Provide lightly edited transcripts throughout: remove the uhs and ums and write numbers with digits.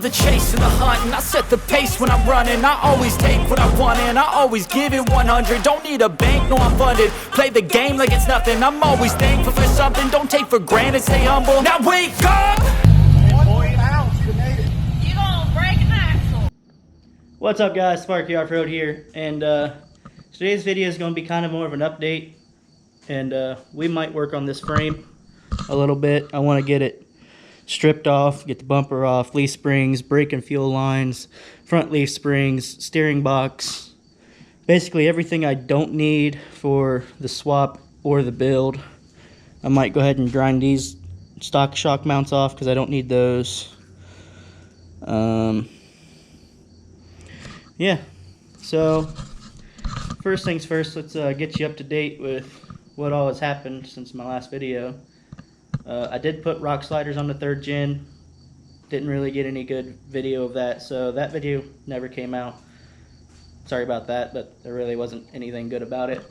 love the chase and the hunt, and I set the pace when I'm running. I always take what I want and I always give it 100. Don't need a bank, no I'm funded. Play the game like it's nothing. I'm always thankful for something. Don't take for granted, stay humble. Now wake up! You gonna break an axle. What's up guys, R.U.F here, and today's video is going to be kind of more of an update, and we might work on this frame a little bit. I want to get it stripped off, get the bumper off, leaf springs, brake and fuel lines, front leaf springs, steering box, basically everything I don't need for the swap or the build. I might go ahead and grind these stock shock mounts off because I don't need those. Yeah, so first things first, let's get you up to date with what all has happened since my last video. I did put rock sliders on the 3rd gen. Didn't really get any good video of that, so that video never came out. Sorry about that, but there really wasn't anything good about it.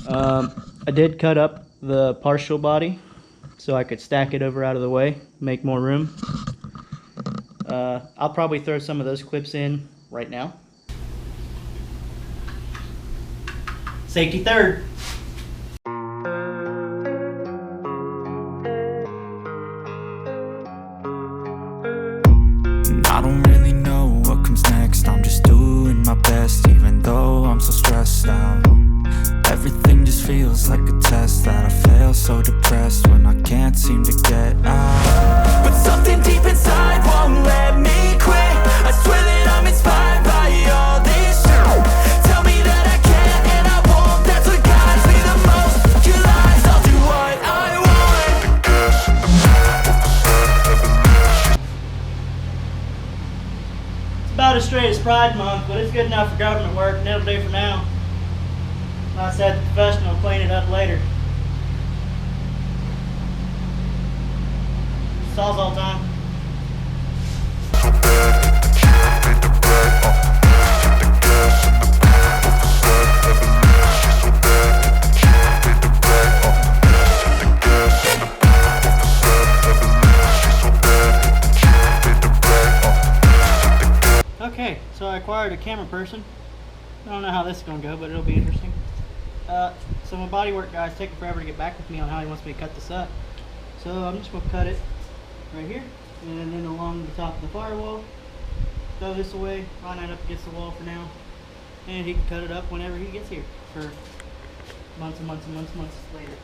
I did cut up the partial body so I could stack it over out of the way, make more room. I'll probably throw some of those clips in right now. Safety third. I don't really know what comes next. I'm just doing my best, even though I'm so stressed out. Everything just feels like a test that I fail, so depressed when I can't seem to get out. But something deep inside won't let me quit. I swear that I'm inspired by all this shit. Tell me that I can and I won't. That's what guides me the most. Your lies, I'll do what I want. It's about as straight as Pride Month, but it's good enough for government work, and it'll do for now. Like I said, the professional will clean it up later. Sawzall time. Okay, so I acquired a camera person. I don't know how this is going to go, but it'll be interesting. So my bodywork guy's taking forever to get back with me on how he wants me to cut this up. So I'm just going to cut it right here, and then along the top of the firewall. Throw this away, line that up against the wall for now, and he can cut it up whenever he gets here for months and months and months and months later.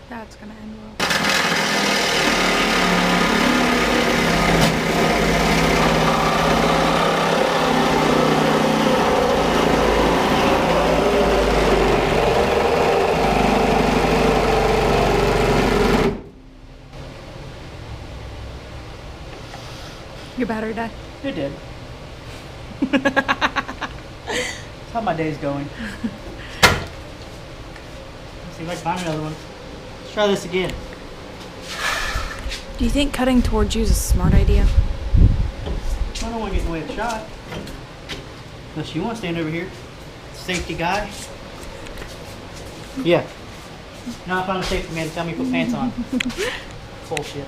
That's gonna end well. Your battery died? It did. That's how my day's going. Let's see if I can find another one. Let's try this again. Do you think cutting towards you is a smart idea? I don't want to get in the way of the shot. Unless you want to stand over here. Safety guy. Yeah. Now I found a safety man to tell me to put pants on. Bullshit.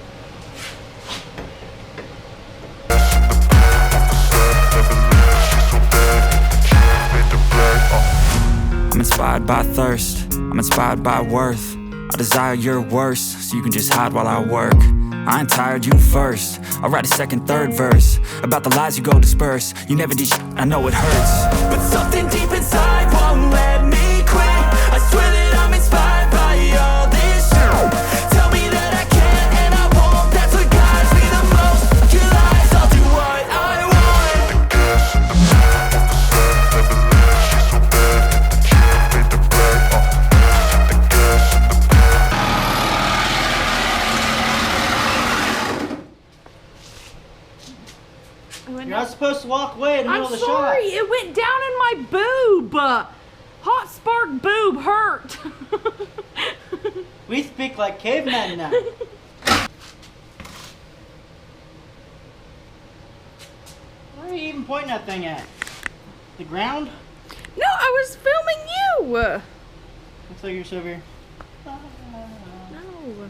I'm inspired by thirst, I'm inspired by worth. I desire your worst, so you can just hide while I work. I ain't tired, you first. I'll write a second, third verse about the lies you go disperse. You never did shit, I know it hurts. But something deep inside won't let me quit. I swear that I'm inspired by all this shit. Tell me that I can and I won't. That's what guides me the most. Your lies, I'll do what I You're not supposed to walk away in the middle of the shot. I'm sorry, it went down in my boob. Hot spark boob hurt. We speak like cavemen now. Where are you even pointing that thing at? The ground? No, I was filming you. Looks like you're just over here. No.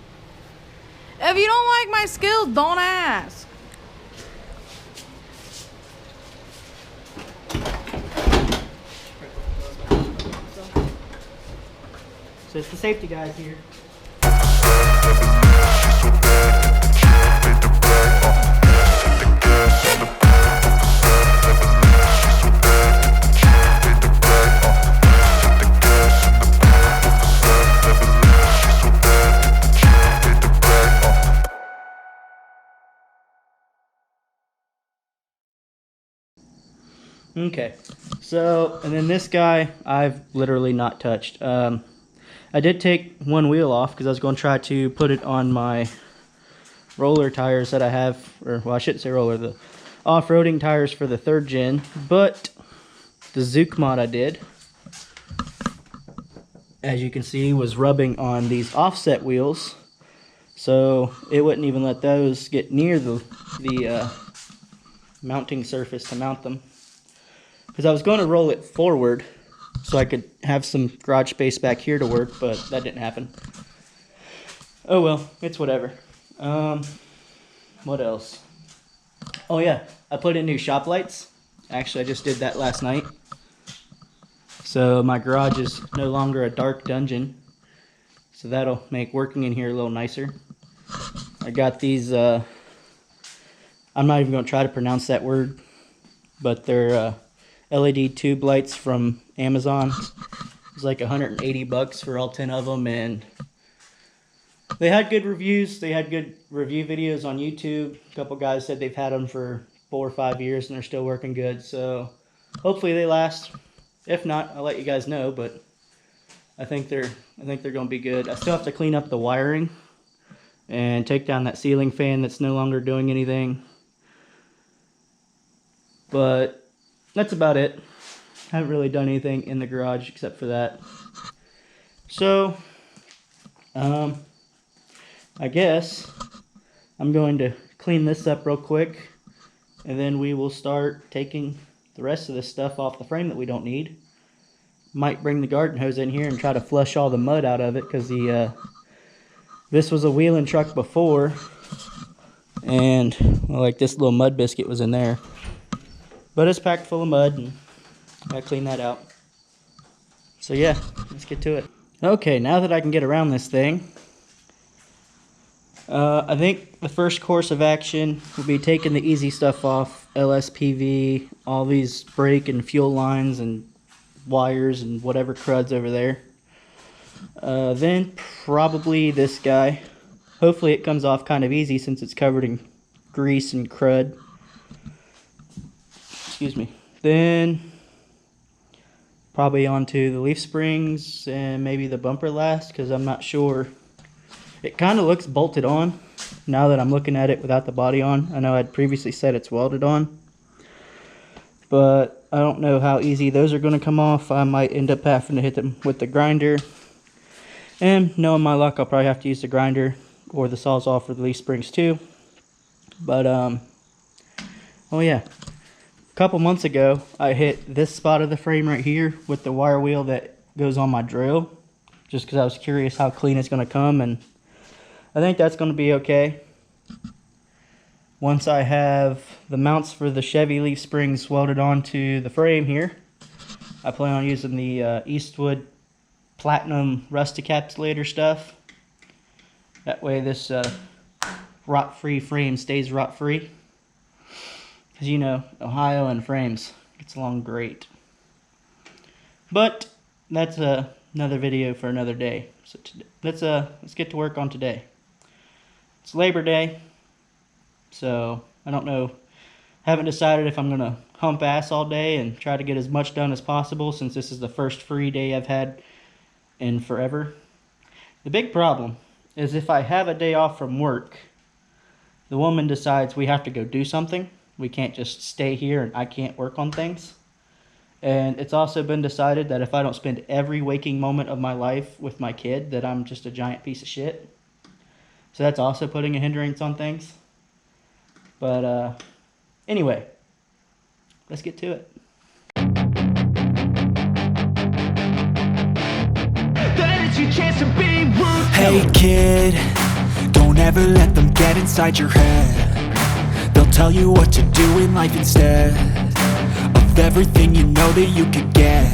If you don't like my skills, don't ask. So it's the safety guys here. Okay, so, and then this guy, I've literally not touched. I did take one wheel off because I was going to try to put it on my roller tires that I have, or well, I shouldn't say roller, the off-roading tires for the 3rd gen, but the Zook mod I did, as you can see, was rubbing on these offset wheels, so it wouldn't even let those get near the mounting surface to mount them. Because I was going to roll it forward so I could have some garage space back here to work, but that didn't happen. Oh well, it's whatever. What else? Oh yeah, I put in new shop lights. Actually, I just did that last night. So my garage is no longer a dark dungeon. So that'll make working in here a little nicer. I got these, I'm not even going to try to pronounce that word, but they're LED tube lights from Amazon. It was like 180 bucks for all 10 of them, and they had good reviews. They had good review videos on YouTube. A couple guys said they've had them for 4 or 5 years and they're still working good, so hopefully they last. If not, I'll let you guys know, but I think they're going to be good. I still have to clean up the wiring and take down that ceiling fan that's no longer doing anything. But that's about it. Haven't really done anything in the garage except for that. So, I guess I'm going to clean this up real quick, and then we will start taking the rest of this stuff off the frame that we don't need. Might bring the garden hose in here and try to flush all the mud out of it, because this was a wheeling truck before, and well, like this little mud biscuit was in there. But it's packed full of mud, and gotta clean that out. So yeah, let's get to it. Okay, now that I can get around this thing, I think the first course of action will be taking the easy stuff off. LSPV, all these brake and fuel lines and wires and whatever crud's over there. Then probably this guy. Hopefully it comes off kind of easy since it's covered in grease and crud. Excuse me. Then probably onto the leaf springs and maybe the bumper last, because I'm not sure. It kind of looks bolted on now that I'm looking at it without the body on. I know I'd previously said it's welded on, but I don't know how easy those are going to come off. I might end up having to hit them with the grinder, and knowing my luck, I'll probably have to use the grinder or the Sawzall for the leaf springs too. But oh yeah, a couple months ago I hit this spot of the frame right here with the wire wheel that goes on my drill, just because I was curious how clean it's going to come, and I think that's going to be okay. Once I have the mounts for the Chevy leaf springs welded onto the frame here, I plan on using the Eastwood Platinum rust encapsulator stuff. That way this rot-free frame stays rot-free. Because you know, Ohio and frames gets along great. But that's another video for another day. So let's get to work on today. It's Labor Day, so I don't know. Haven't decided if I'm gonna hump ass all day and try to get as much done as possible, since this is the first free day I've had in forever. The big problem is if I have a day off from work, the woman decides we have to go do something. We can't just stay here and I can't work on things. And it's also been decided that if I don't spend every waking moment of my life with my kid, that I'm just a giant piece of shit. So that's also putting a hindrance on things. But anyway, let's get to it. your chance to be ruthless. Hey kid, don't ever let them get inside your head. They'll tell you what to do in life instead of everything you know that you could get.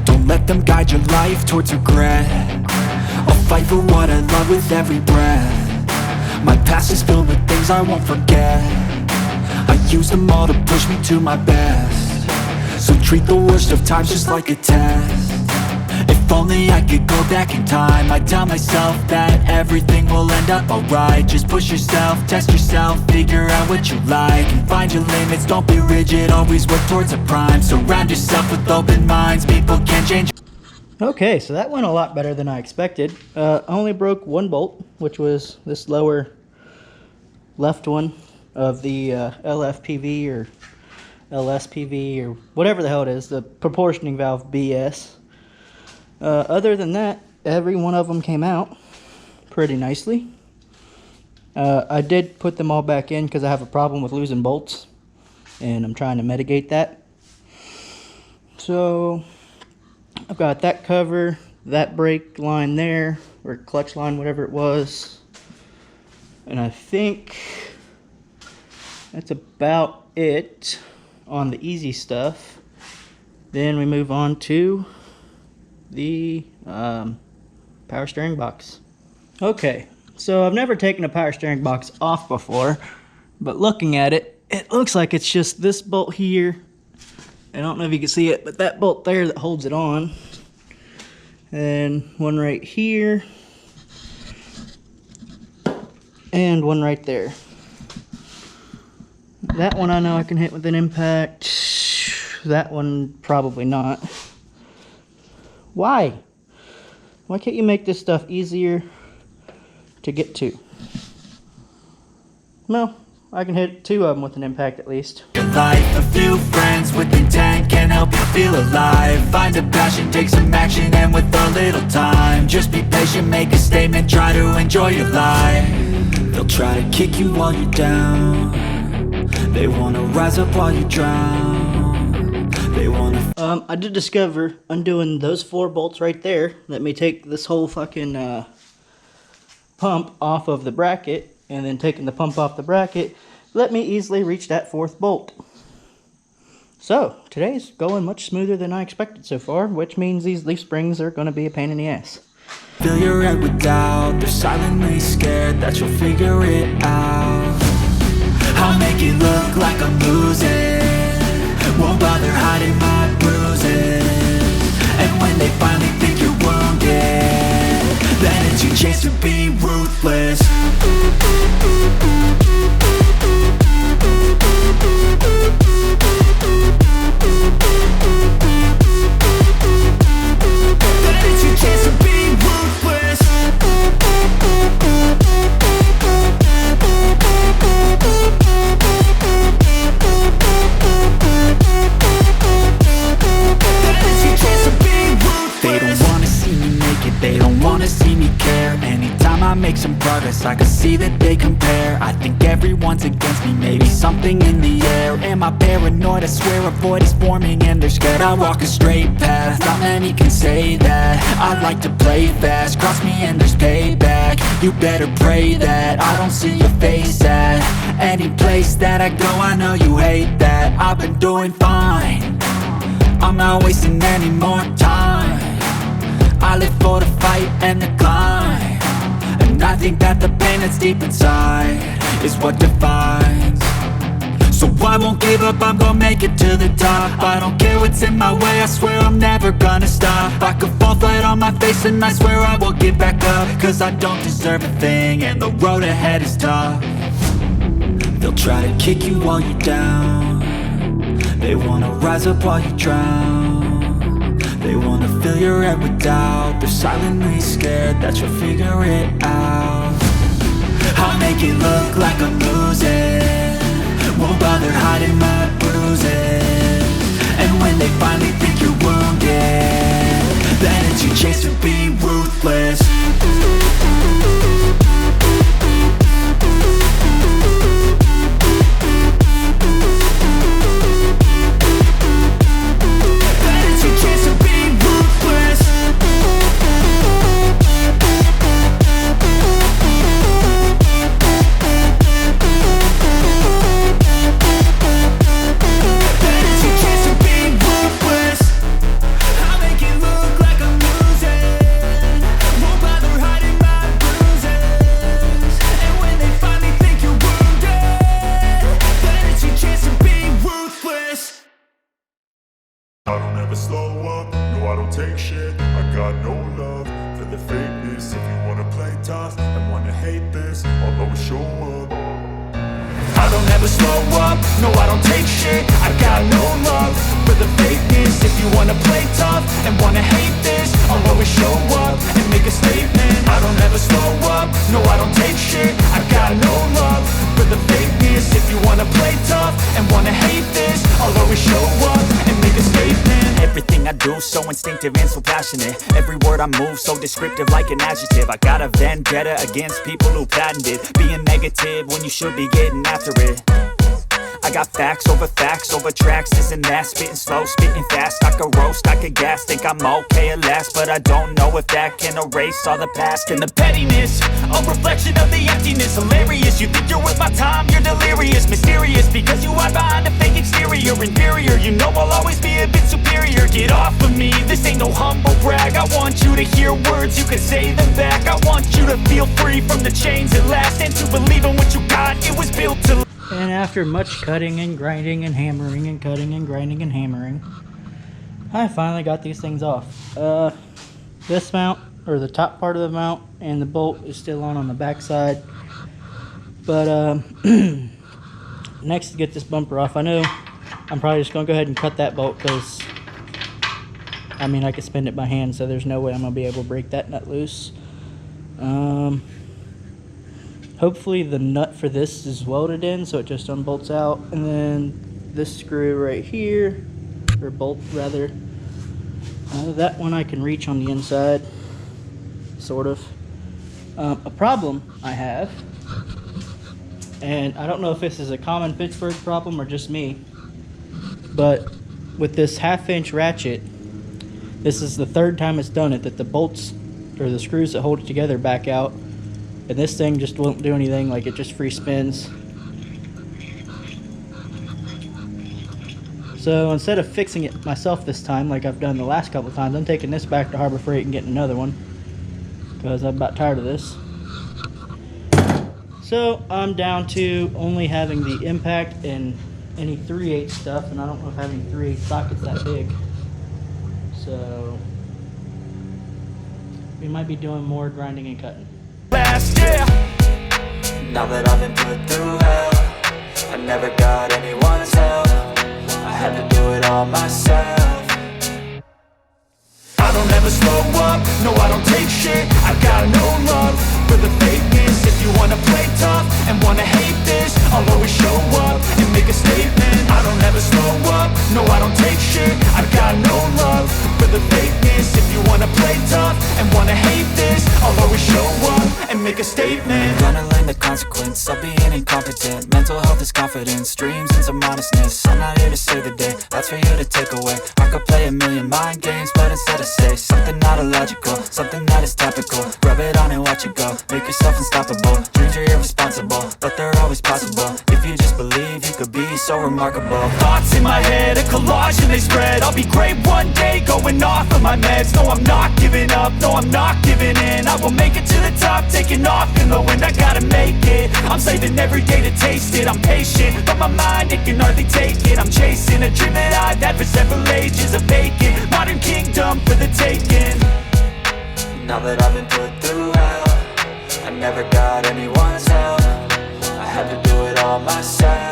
Don't let them guide your life towards regret. I'll fight for what I love with every breath. My past is filled with things I won't forget. I use them all to push me to my best. So treat the worst of times just like a test. If only I could go back in time, I'd tell myself that everything will end up alright. Just push yourself, test yourself, figure out what you like, and find your limits, don't be rigid, always work towards a prime. Surround yourself with open minds, people can change. Okay, so that went a lot better than I expected. I only broke one bolt, which was this lower left one of the LFPV or LSPV or whatever the hell it is, the proportioning valve BS. Other than that, every one of them came out pretty nicely. I did put them all back in because I have a problem with losing bolts, and I'm trying to mitigate that. So I've got that cover, that brake line there, or clutch line, whatever it was, and I think that's about it on the easy stuff. Then we move on to the power steering box. Okay, so I've never taken a power steering box off before, but looking at it, it looks like it's just this bolt here. I don't know if you can see it, but that bolt there that holds it on, and one right here, and one right there. That one I know I can hit with an impact. That one probably not. Why? Why can't you make this stuff easier to get to? No, I can hit two of them with an impact at least. Your life, a few friends with intent can help you feel alive. Find a passion, take some action, and with a little time, just be patient, make a statement, try to enjoy your life. They'll try to kick you while you're down. They wanna rise up while you drown. They wanna I did discover undoing those 4 bolts right there. Let me take this whole fucking pump off of the bracket, and then taking the pump off the bracket let me easily reach that 4th bolt. So today's going much smoother than I expected so far, which means these leaf springs are going to be a pain in the ass. fill your head with doubt. They're silently scared that you'll figure it out. I'll make it look like I'm losing, won't bother hiding my bruises. And when they finally think you're wounded, then it's your chance to be ruthless. Then it's your chance to be ruthless. They don't wanna see me make it, they don't wanna see me care. Anytime I make some progress, I can see that they compare. I think everyone's against me, maybe something in the air. Am I paranoid? I swear a void is forming and they're scared I walk a straight path. Not many can say that. I like to play fast, cross me and there's payback. You better pray that I don't see your face at any place that I go. I know you hate that. I've been doing fine, I'm not wasting any more time. I live for the fight and the climb, and I think that the pain that's deep inside is what defines. So I won't give up, I'm gonna make it to the top. I don't care what's in my way, I swear I'm never gonna stop. I could fall flat on my face and I swear I will get back up, cause I don't deserve a thing and the road ahead is tough. They'll try to kick you while you're down. They wanna rise up while you drown. They wanna fill your head with doubt. They're silently scared that you'll figure it out. I'll make it look like I'm losing, won't bother hiding my bruises. And when they finally think you're wounded, then it's your chance to be ruthless. hate this, I'll always show up. I don't ever slow up, no I don't take shit. I got no love for the fakeness. If you wanna play tough and wanna hate this, I'll always show up and make a statement. I don't ever slow up, no I don't take shit. I got no love for the fakeness. If you wanna play tough and wanna hate this, I'll always show up and make a statement. Everything I do so instinctive and so passionate. Every word I move so descriptive like an adjective. I got a vendetta against people who patented being negative when you should be getting after it. I got facts over tracks, this and that. Spitting slow, spitting fast. I could roast, I could gas. Think I'm okay at last, but I don't know if that can erase all the past. And the pettiness, a reflection of the emptiness. Hilarious, you think you're worth my time, you're delirious. Mysterious, because you hide behind a fake exterior. Inferior, you know I'll always be a bit superior. Get off of me, this ain't no humble brag. I want you to hear words, you can say them back. I want you to feel free from the chains at last, and to believe in what you got, it was built to. And after much cutting and grinding and hammering and cutting and grinding and hammering, I finally got these things off. This mount, or the top part of the mount, and the bolt is still on the back side. But next, to get this bumper off, I know I'm probably just going to go ahead and cut that bolt, because I mean I could spin it by hand, so there's no way I'm going to be able to break that nut loose. Hopefully the nut for this is welded in, so it just unbolts out. And then this screw right here, or bolt rather, that one I can reach on the inside, sort of. A problem I have, and I don't know if this is a common Pittsburgh problem or just me, but with this 1/2-inch ratchet, this is the third time it's done it, that the bolts, or the screws that hold it together, back out. And this thing just won't do anything, like it just free spins. So instead of fixing it myself this time, like I've done the last couple of times, I'm taking this back to Harbor Freight and getting another one, because I'm about tired of this. So I'm down to only having the impact and any 3/8 stuff, and I don't know if having 3/8 sockets that big. So we might be doing more grinding and cutting. Last year, Now that I've been put through hell, I never got anyone's help. I had to do it all myself. I don't ever slow up, no I don't take shit. I got no love for the fakeness. If you wanna play tough and wanna hate this, I'll always show up and make a statement. I don't ever slow up, no I don't take shit. I got no love for the fakeness. If you wanna play tough and wanna hate this, I'll always show up and make a statement. Gonna learn the consequence of being incompetent. Mental health is confidence, dreams and some modestness. I'm not here to save the day, that's for you to take away. I could play a million mind games, but instead I say something not illogical, something that is topical. Rub it on and watch it go, make yourself unstoppable. Dreams are irresponsible, but they're always possible. If you just believe, you could be so remarkable. Thoughts in my head, a collage and they spread. I'll be great one day, going off of my meds. No, I'm not giving up, no, I'm not giving in. I will make it to the top, taking off in the wind. I gotta make it, I'm saving every day to taste it. I'm patient, but my mind, it can hardly take it. I'm chasing a dream that I've had for several ages. A vacant, modern kingdom for the taking. Now that I've been put through hell, I never got anyone's help. I had to do it all myself.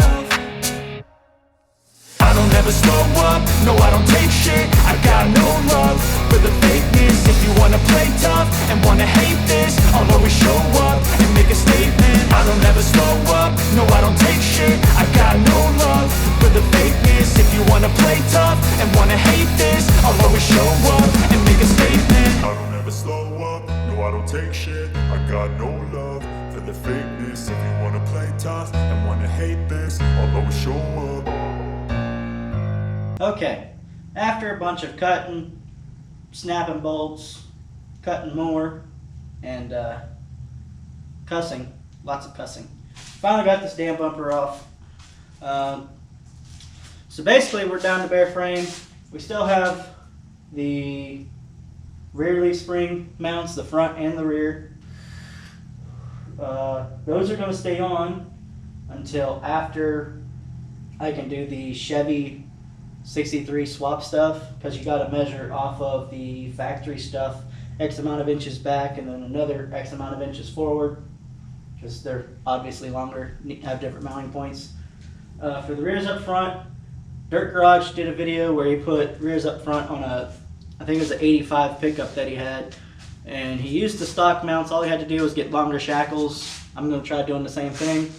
I don't ever slow up, no I don't take shit. I got no love for the fakeness. If you wanna play tough and wanna hate this, I'll always show up and make a statement. I don't ever slow up, no I don't take shit. I got no love for the fakeness. If you wanna play tough and wanna hate this, I'll always show up and make a statement. I don't ever slow up, no I don't take shit. I got no love for the fakeness. If you wanna play tough and wanna hate this, I'll always show up. Okay, after a bunch of cutting, snapping bolts, cutting more, and cussing, lots of cussing, finally got this damn bumper off. So basically we're down to bare frame. We still have the rear leaf spring mounts, the front and the rear. Those are going to stay on until after I can do the Chevy 63 swap stuff, because you got to measure off of the factory stuff X amount of inches back and then another X amount of inches forward. because they're obviously longer, have different mounting points. For the rears up front, Dirt Garage did a video where he put rears up front on a, I think it was an 85 pickup that he had, and he used the stock mounts. All he had to do was get longer shackles. I'm going to try doing the same thing.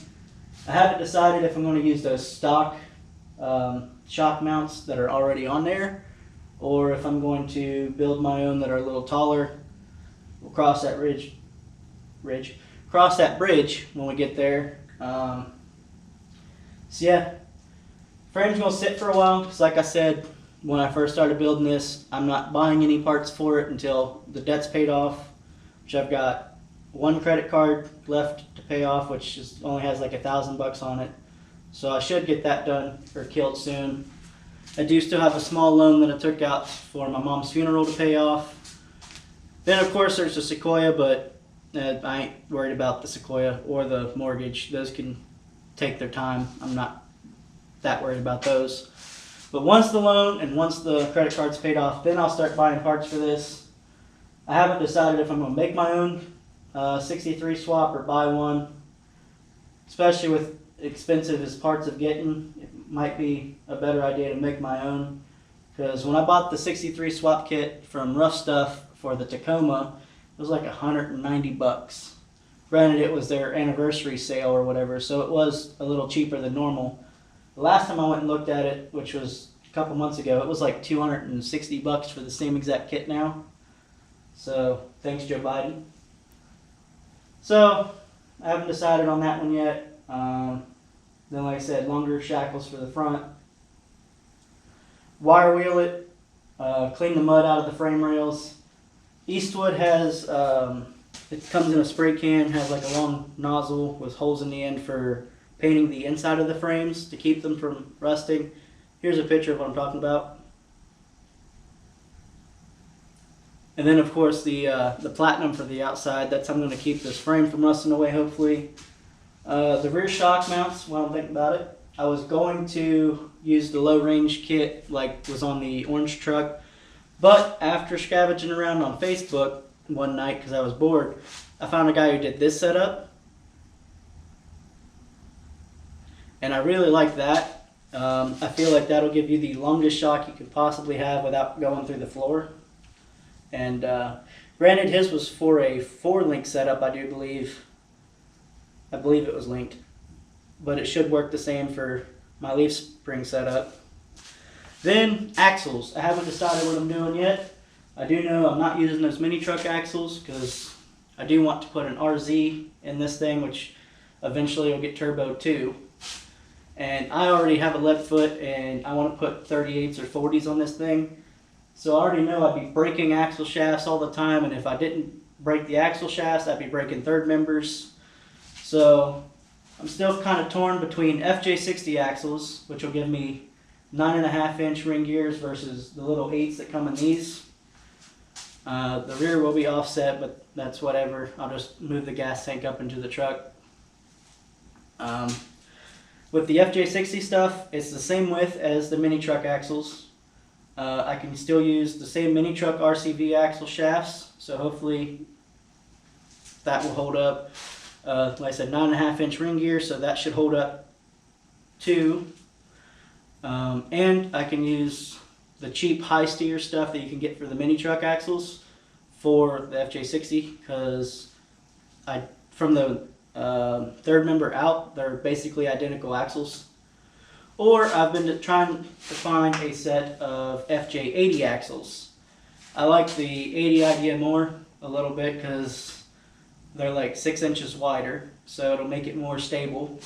I haven't decided if I'm going to use those stock shock mounts that are already on there, or if I'm going to build my own that are a little taller. We'll cross that cross that bridge when we get there. So yeah, frame's gonna sit for a while, because like I said, when I first started building this, I'm not buying any parts for it until the debt's paid off, which I've got one credit card left to pay off, which only has like $1,000 on it. So I should get that done or killed soon. I do still have a small loan that I took out for my mom's funeral to pay off. Then of course there's the Sequoia, but I ain't worried about the Sequoia or the mortgage. Those can take their time. I'm not that worried about those. But once the loan and once the credit card's paid off, then I'll start buying parts for this. I haven't decided if I'm going to make my own 63 swap or buy one. Especially with expensive as parts of getting, it might be a better idea to make my own. Because when I bought the 63 swap kit from Rough Stuff for the Tacoma, it was like $190. Granted, it was their anniversary sale or whatever, so it was a little cheaper than normal. The last time I went and looked at it, which was a couple months ago, it was like $260 for the same exact kit now. So, thanks Joe Biden. So, I haven't decided on that one yet. Then like I said, longer shackles for the front. Wire wheel it, clean the mud out of the frame rails. Eastwood has, it comes in a spray can, has like a long nozzle with holes in the end for painting the inside of the frames to keep them from rusting. Here's a picture of what I'm talking about. And then of course the platinum for the outside. That's how I'm going to keep this frame from rusting away, hopefully. The rear shock mounts, while I'm thinking about it, I was going to use the low range kit like was on the orange truck, but after scavenging around on Facebook one night because I was bored, I found a guy who did this setup, and I really like that. I feel like that'll give you the longest shock you could possibly have without going through the floor. And granted, his was for a 4-link setup, I do believe. I believe it was linked, but it should work the same for my leaf spring setup. Then axles. I haven't decided what I'm doing yet. I do know I'm not using those mini truck axles because I do want to put an RZ in this thing, which eventually will get turbo too. And I already have a lead foot and I want to put 38s or 40s on this thing. So I already know I'd be breaking axle shafts all the time, and if I didn't break the axle shafts, I'd be breaking third members. So I'm still kind of torn between FJ60 axles, which will give me 9.5-inch ring gears versus the little 8s that come in these. The rear will be offset, but that's whatever. I'll just move the gas tank up into the truck. With the FJ60 stuff, it's the same width as the mini truck axles. I can still use the same mini truck RCV axle shafts, so hopefully that will hold up. Like I said, 9.5-inch ring gear, so that should hold up too. And I can use the cheap high steer stuff that you can get for the mini truck axles for the FJ60, because from the third member out, they're basically identical axles. Or I've been trying to find a set of FJ80 axles. I like the 80 idea more a little bit because they're like 6 inches wider, so it'll make it more stable.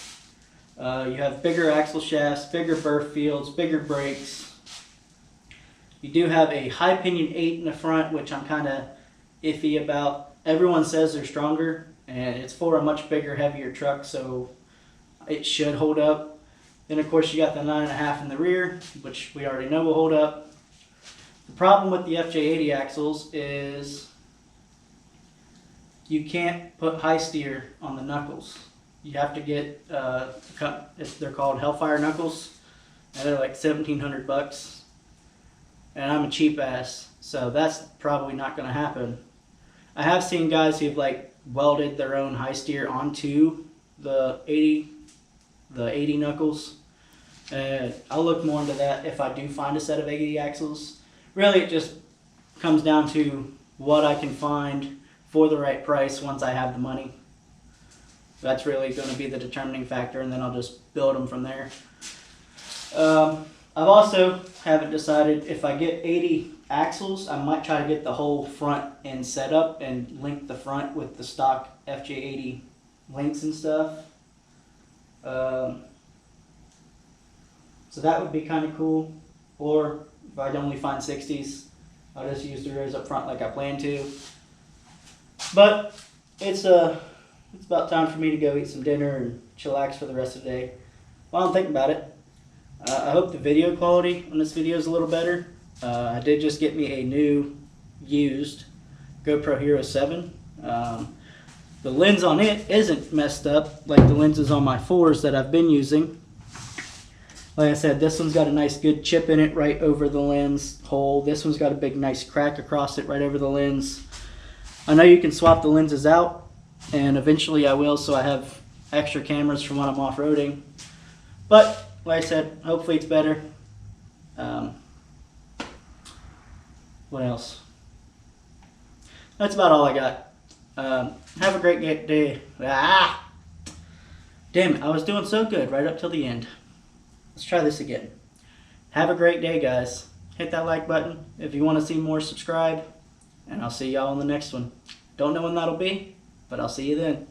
You have bigger axle shafts, bigger burr fields, bigger brakes. You do have a high pinion 8 in the front, which I'm kind of iffy about. Everyone says they're stronger, and it's for a much bigger, heavier truck, so it should hold up. Then of course you got the 9.5 in the rear, which we already know will hold up. The problem with the FJ80 axles is you can't put high steer on the knuckles. You have to get, they're called Hellfire knuckles, and they're like $1,700. And I'm a cheap ass, so that's probably not going to happen. I have seen guys who've like welded their own high steer onto the 80 knuckles. And I'll look more into that if I do find a set of 80 axles. Really, it just comes down to what I can find for the right price once I have the money. That's really going to be the determining factor, and then I'll just build them from there. I've also haven't decided if I get 80 axles, I might try to get the whole front end set up and link the front with the stock FJ80 links and stuff. So that would be kind of cool. Or if I only find 60s, I'll just use the rears up front like I plan to. But it's about time for me to go eat some dinner and chillax for the rest of the day. While I'm thinking about it, I hope the video quality on this video is a little better. I did just get me a new used GoPro Hero 7. The lens on it isn't messed up like the lenses on my 4s that I've been using. Like I said, this one's got a nice good chip in it right over the lens hole. This one's got a big nice crack across it right over the lens. I know you can swap the lenses out, and eventually I will, so I have extra cameras for when I'm off-roading. But like I said, hopefully it's better. What else? That's about all I got. Have a great day. Damn it, I was doing so good right up till the end. Let's try this again. Have a great day, guys. Hit that like button. If you want to see more, subscribe. And I'll see y'all in the next one. Don't know when that'll be, but I'll see you then.